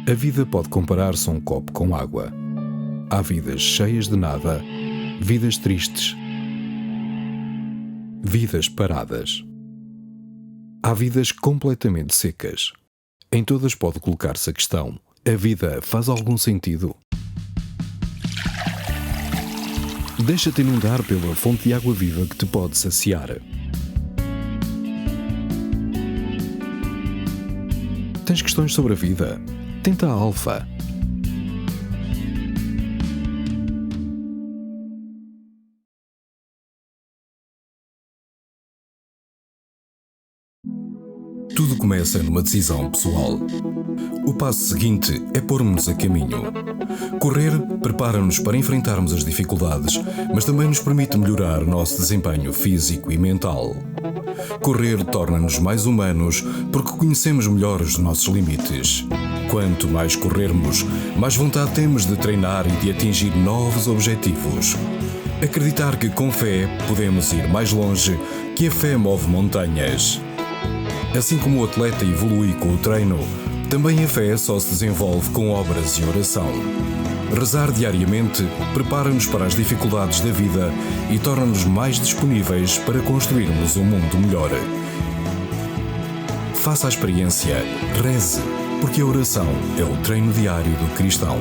A vida pode comparar-se a um copo com água. Há vidas cheias de nada, vidas tristes, vidas paradas. Há vidas completamente secas. Em todas pode colocar-se a questão: a vida faz algum sentido? Deixa-te inundar pela fonte de água viva que te pode saciar. Tens questões sobre a vida? Tenta a Alfa. Tudo começa numa decisão pessoal. O passo seguinte é pormos-nos a caminho. Correr prepara-nos para enfrentarmos as dificuldades, mas também nos permite melhorar o nosso desempenho físico e mental. Correr torna-nos mais humanos porque conhecemos melhor os nossos limites. Quanto mais corrermos, mais vontade temos de treinar e de atingir novos objetivos. Acreditar que com fé podemos ir mais longe, que a fé move montanhas. Assim como o atleta evolui com o treino, também a fé só se desenvolve com obras e oração. Rezar diariamente prepara-nos para as dificuldades da vida e torna-nos mais disponíveis para construirmos um mundo melhor. Faça a experiência, reze, porque a oração é o treino diário do cristão.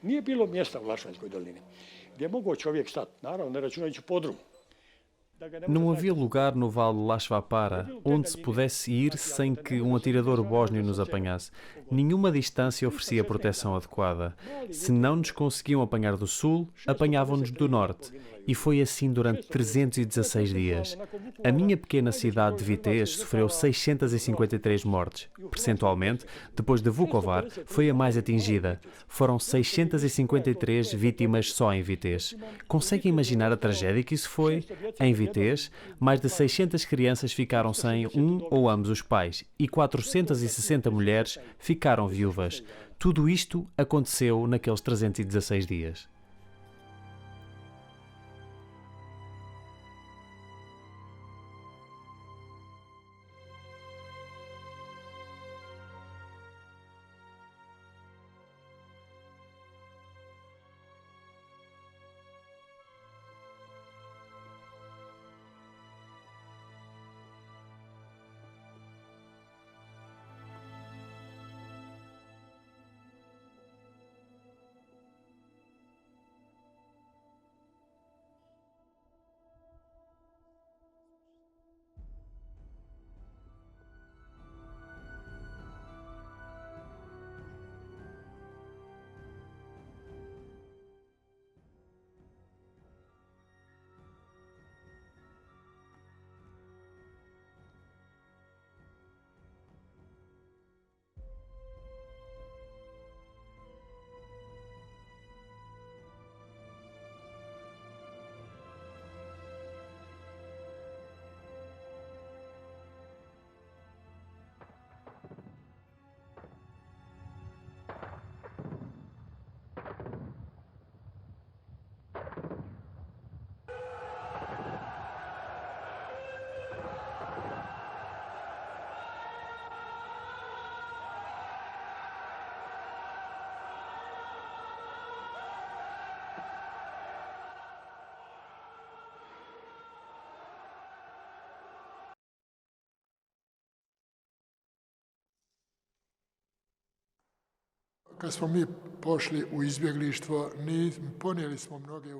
Nije bilo mjesta u Lašvanskoj dolini gdje je mogao čovjek stati, naravno ne računajući podrum. Não havia lugar no Vale de Lashvapara onde se pudesse ir sem que um atirador bósnio nos apanhasse. Nenhuma distância oferecia proteção adequada. Se não nos conseguiam apanhar do sul, apanhavam-nos do norte. E foi assim durante 316 dias. A minha pequena cidade de Vitez sofreu 653 mortes. Percentualmente, depois de Vukovar, foi a mais atingida. Foram 653 vítimas só em Vitez. Consegue imaginar a tragédia que isso foi? Em Vitez, mais de 600 crianças ficaram sem um ou ambos os pais e 460 mulheres ficaram viúvas. Tudo isto aconteceu naqueles 316 dias.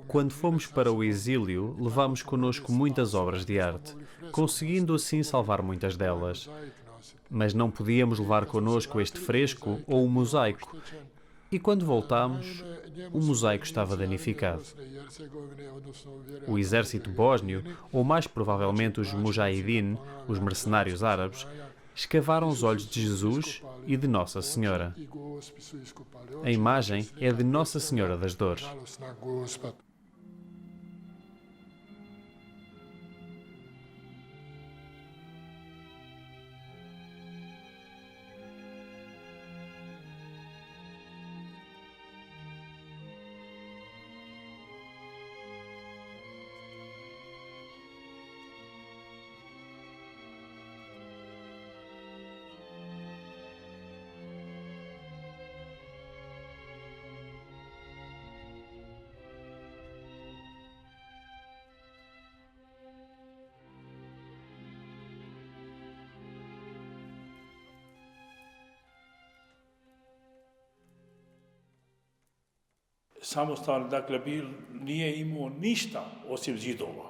Quando fomos para o exílio, levámos connosco muitas obras de arte, conseguindo assim salvar muitas delas. Mas não podíamos levar connosco este fresco ou o mosaico. E quando voltámos, o mosaico estava danificado. O exército bósnio, ou mais provavelmente os mujahidin, os mercenários árabes, escavaram os olhos de Jesus e de Nossa Senhora. A imagem é de Nossa Senhora das Dores. Samostalni, dakle, nije imao ništa osim zidova.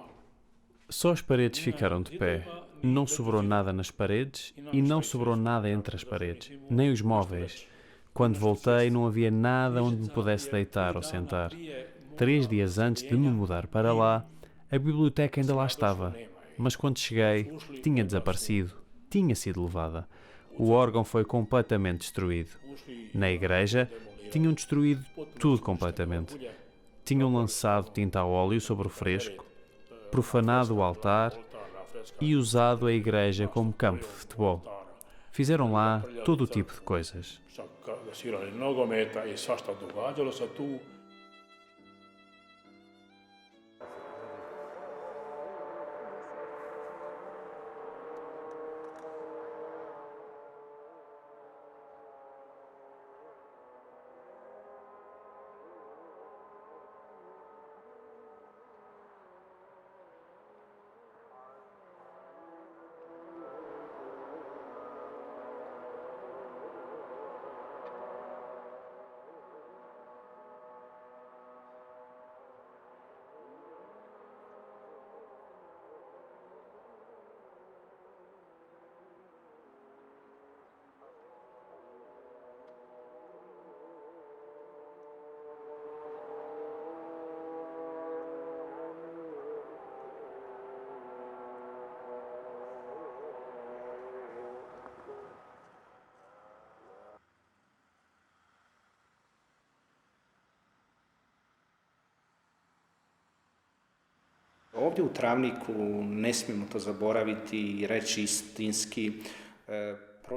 Só as paredes ficaram de pé. Não sobrou nada nas paredes e não sobrou nada entre as paredes, nem os móveis. Quando voltei, não havia nada onde me pudesse deitar ou sentar. 3 dias antes de me mudar para lá, a biblioteca ainda lá estava. Mas quando cheguei, tinha desaparecido. Tinha sido levada. O órgão foi completamente destruído. Na igreja, tinham destruído tudo completamente. Tinham lançado tinta a óleo sobre o fresco, profanado o altar e usado a igreja como campo de futebol. Fizeram lá todo o tipo de coisas. Ovdje u Travniku ne smijemo to zaboraviti i reći istinski.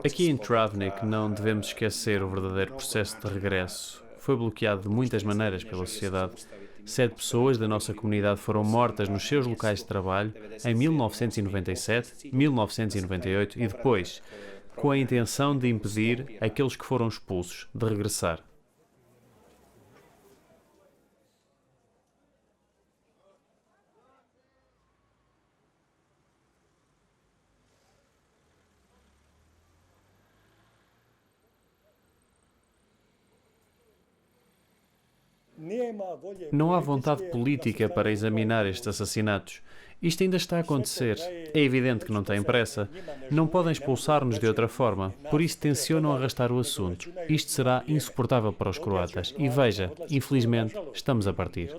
Aqui em Travnik não devemos esquecer o verdadeiro processo de regresso. Foi bloqueado de muitas maneiras pela sociedade. 7 pessoas da nossa comunidade foram mortas nos seus locais de trabalho em 1997, 1998 e depois, com a intenção de impedir aqueles que foram expulsos de regressar. Não há vontade política para examinar estes assassinatos. Isto ainda está a acontecer. É evidente que não têm pressa. Não podem expulsar-nos de outra forma. Por isso tencionam arrastar o assunto. Isto será insuportável para os croatas. E veja, infelizmente, estamos a partir.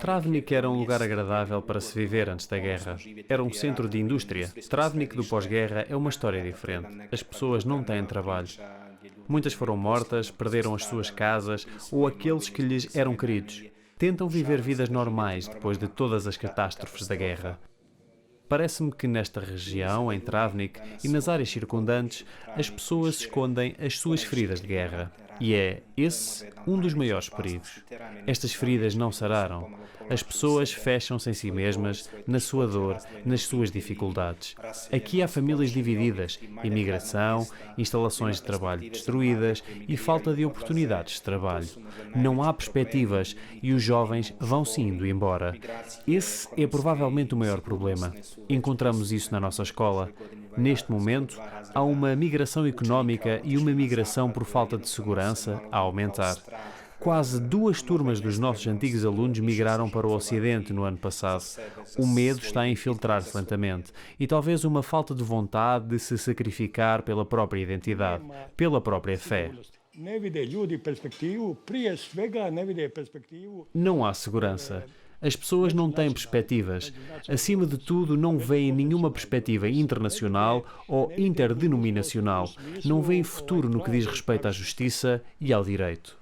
Travnik era um lugar agradável para se viver antes da guerra. Era um centro de indústria. Travnik do pós-guerra é uma história diferente. As pessoas não têm trabalho. Muitas foram mortas, perderam as suas casas ou aqueles que lhes eram queridos. Tentam viver vidas normais depois de todas as catástrofes da guerra. Parece-me que nesta região, em Travnik e nas áreas circundantes, as pessoas escondem as suas feridas de guerra. E é esse um dos maiores perigos. Estas feridas não sararam. As pessoas fecham-se em si mesmas, na sua dor, nas suas dificuldades. Aqui há famílias divididas, imigração, instalações de trabalho destruídas e falta de oportunidades de trabalho. Não há perspectivas e os jovens vão-se indo embora. Esse é provavelmente o maior problema. Encontramos isso na nossa escola. Neste momento, há uma migração económica e uma migração por falta de segurança a aumentar. Quase 2 turmas dos nossos antigos alunos migraram para o Ocidente no ano passado. O medo está a infiltrar-se lentamente e talvez uma falta de vontade de se sacrificar pela própria identidade, pela própria fé. Não há segurança. As pessoas não têm perspectivas. Acima de tudo, não veem nenhuma perspectiva internacional ou interdenominacional. Não veem futuro no que diz respeito à justiça e ao direito.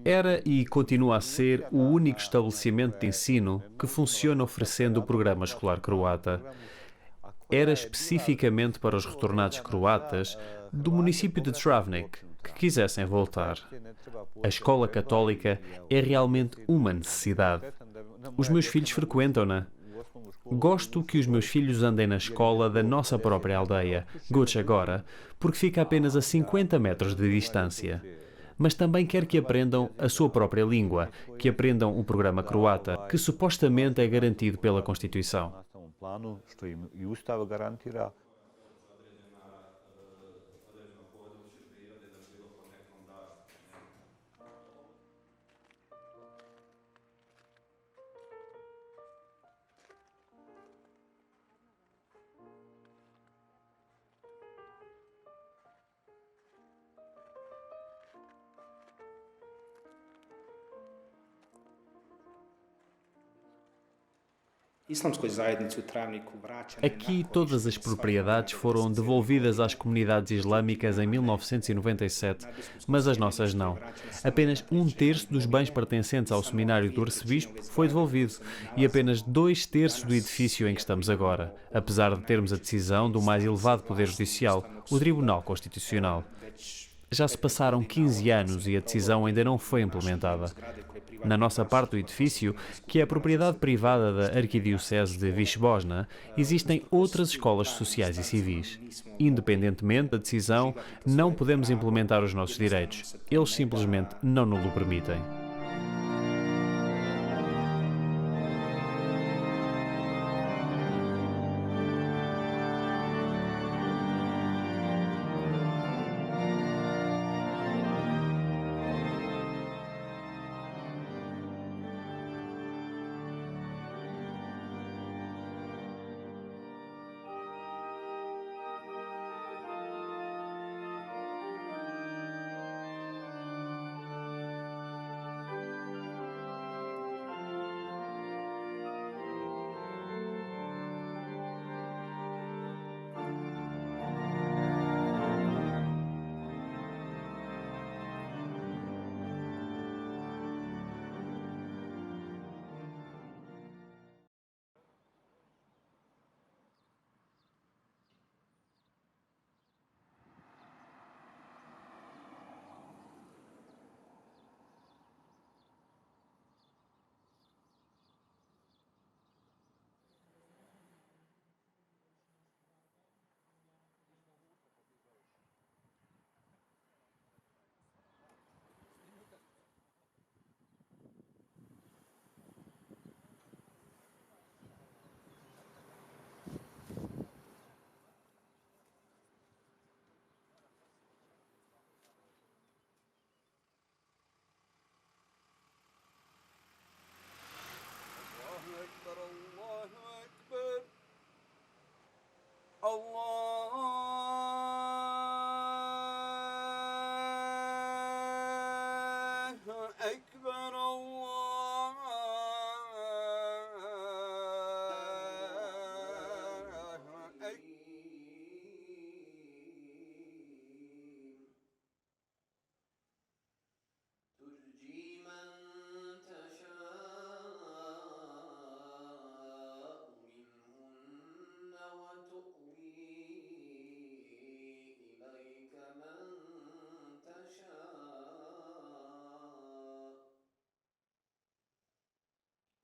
Era e continua a ser o único estabelecimento de ensino que funciona oferecendo o programa escolar croata. Era especificamente para os retornados croatas do município de Travnik que quisessem voltar. A escola católica é realmente uma necessidade. Os meus filhos frequentam-na. Gosto que os meus filhos andem na escola da nossa própria aldeia, Guč agora, porque fica apenas a 50 metros de distância. Mas também quero que aprendam a sua própria língua, que aprendam o programa croata, que supostamente é garantido pela Constituição. Aqui todas as propriedades foram devolvidas às comunidades islâmicas em 1997, mas as nossas não. Apenas 1/3 dos bens pertencentes ao seminário do arcebispo foi devolvido e apenas 2/3 do edifício em que estamos agora, apesar de termos a decisão do mais elevado poder judicial, o Tribunal Constitucional. Já se passaram 15 anos e a decisão ainda não foi implementada. Na nossa parte do edifício, que é a propriedade privada da Arquidiocese de Visbosna, existem outras escolas sociais e civis. Independentemente da decisão, não podemos implementar os nossos direitos. Eles simplesmente não nos o permitem.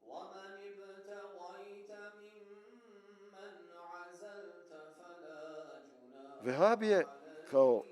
ومن ابتغيت ممن عزلت فلا جناح Vehabije kao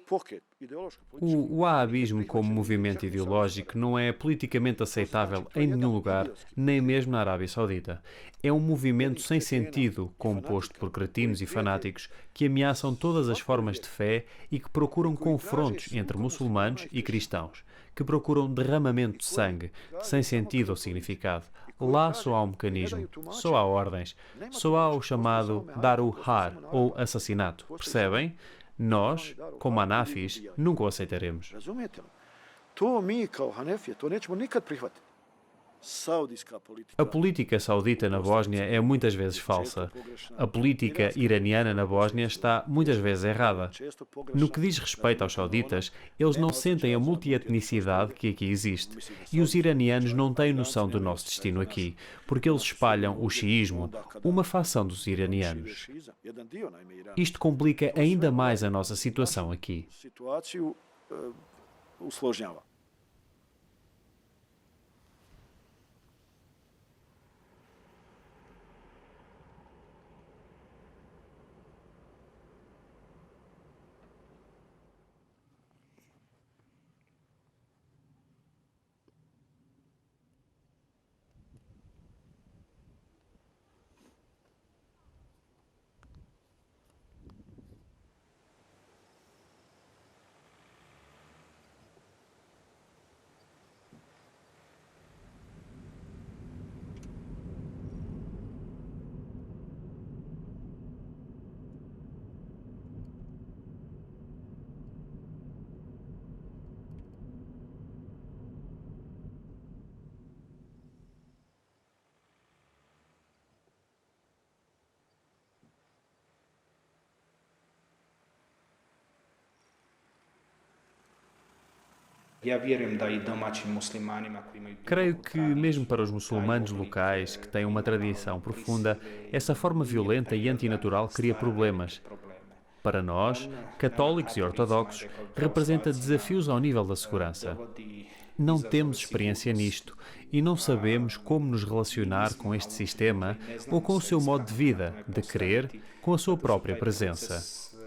pokret, ideološko O wahabismo como movimento ideológico não é politicamente aceitável em nenhum lugar, nem mesmo na Arábia Saudita. É um movimento sem sentido, composto por cretinos e fanáticos que ameaçam todas as formas de fé e que procuram confrontos entre muçulmanos e cristãos, que procuram derramamento de sangue, sem sentido ou significado. Lá só há um mecanismo, só há ordens, só há o chamado Darul Har, ou assassinato. Percebem? Nós, como Hanafis, nunca o aceitaremos. Razumijete li? To mi kao Hanefije, to nećemo nikad prihvatiti. Saudijska politika. A política saudita na Bósnia é muitas vezes falsa. A política iraniana na Bósnia está muitas vezes errada. No que diz respeito aos sauditas, eles não sentem a multietnicidade que aqui existe. E os iranianos não têm noção do nosso destino aqui, porque eles espalham o xiismo, uma facção dos iranianos. Isto complica ainda mais a nossa situação aqui. Situaciju usložnjava. Creio que, mesmo para os muçulmanos locais, que têm uma tradição profunda, essa forma violenta e antinatural cria problemas. para nós, católicos e ortodoxos, representa desafios ao nível da segurança. Não temos experiência nisto e não sabemos como nos relacionar com este sistema ou com o seu modo de vida, de crer, com a sua própria presença.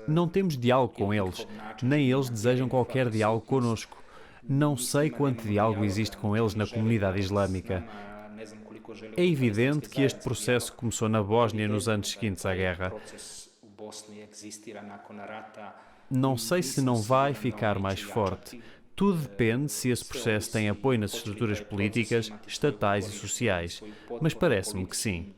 Não temos diálogo com eles, nem eles desejam qualquer diálogo conosco. Não sei quanto diálogo existe com eles na comunidade islâmica. É evidente que este processo começou na Bósnia nos anos seguintes à guerra. Não sei se não vai ficar mais forte. Tudo depende se esse processo tem apoio nas estruturas políticas, estatais e sociais. Mas parece-me que sim.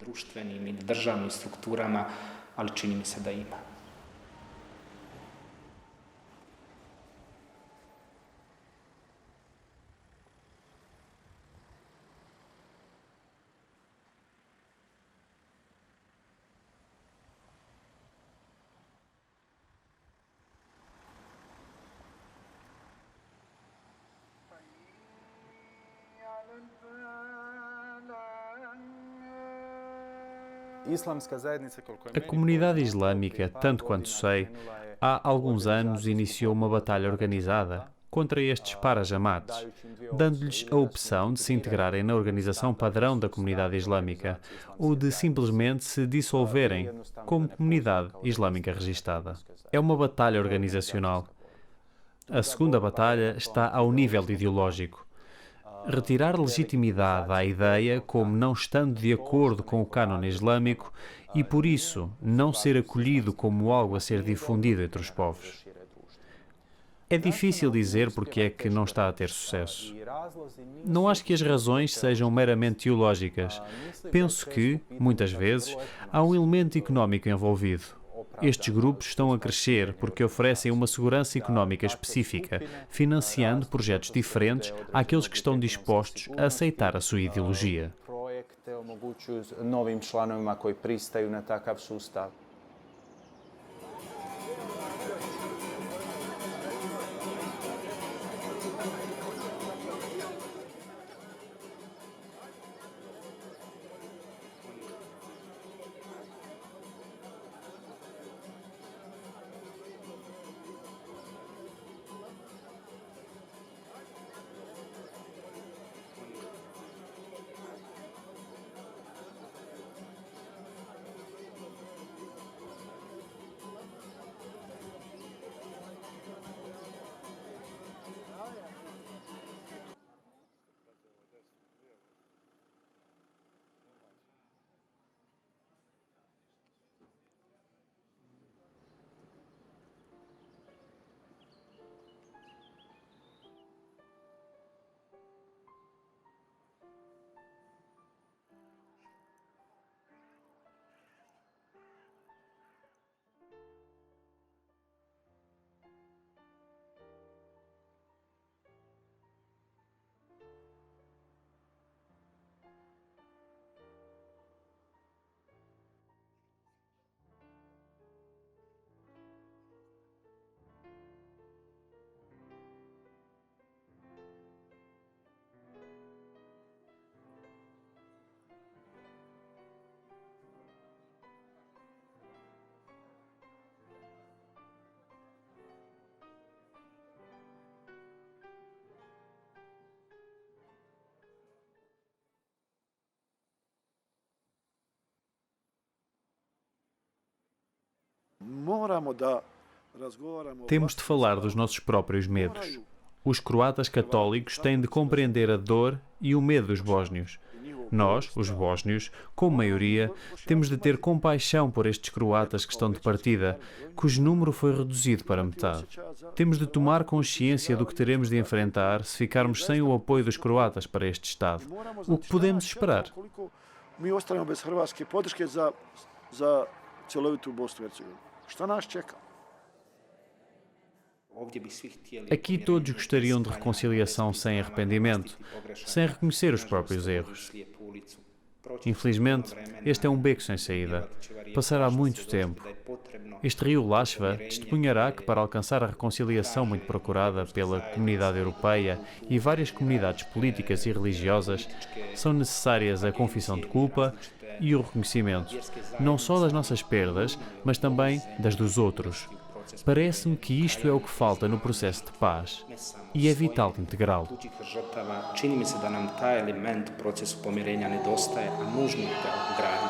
A comunidade islâmica, tanto quanto sei, há alguns anos iniciou uma batalha organizada contra estes para-jamates, dando-lhes a opção de se integrarem na organização padrão da comunidade islâmica ou de simplesmente se dissolverem como comunidade islâmica registada. É uma batalha organizacional. A segunda batalha está ao nível ideológico. Retirar legitimidade à ideia como não estando de acordo com o cânone islâmico e, por isso, não ser acolhido como algo a ser difundido entre os povos. É difícil dizer porque é que não está a ter sucesso. Não acho que as razões sejam meramente teológicas. Penso que, muitas vezes, há um elemento económico envolvido. Estes grupos estão a crescer porque oferecem uma segurança económica específica, financiando projetos diferentes àqueles que estão dispostos a aceitar a sua ideologia. Temos de falar dos nossos próprios medos. Os croatas católicos têm de compreender a dor e o medo dos bósnios. Nós, os bósnios, como maioria, temos de ter compaixão por estes croatas que estão de partida, cujo número foi reduzido para metade. Temos de tomar consciência do que teremos de enfrentar se ficarmos sem o apoio dos croatas para este Estado. O que podemos esperar? Mi ostajemo bez hrvatske podrške za cjelovitu Bosnu i Hercegovinu. Šta nas čeka? Aqui todos gostariam de reconciliação sem arrependimento, sem reconhecer os próprios erros. Infelizmente, este é um beco sem saída. Passará muito tempo. Este rio Lashva testemunhará que para alcançar a reconciliação muito procurada pela comunidade europeia e várias comunidades políticas e religiosas, são necessárias a confissão de culpa e o reconhecimento, não só das nossas perdas, mas também das dos outros. Parece-me que isto é o que falta no processo de paz e é vital integrá-lo. tuđih žrtava, čini mi se da nam taj element u procesu pomirenja nedostaje, a nužno je ga ugraditi.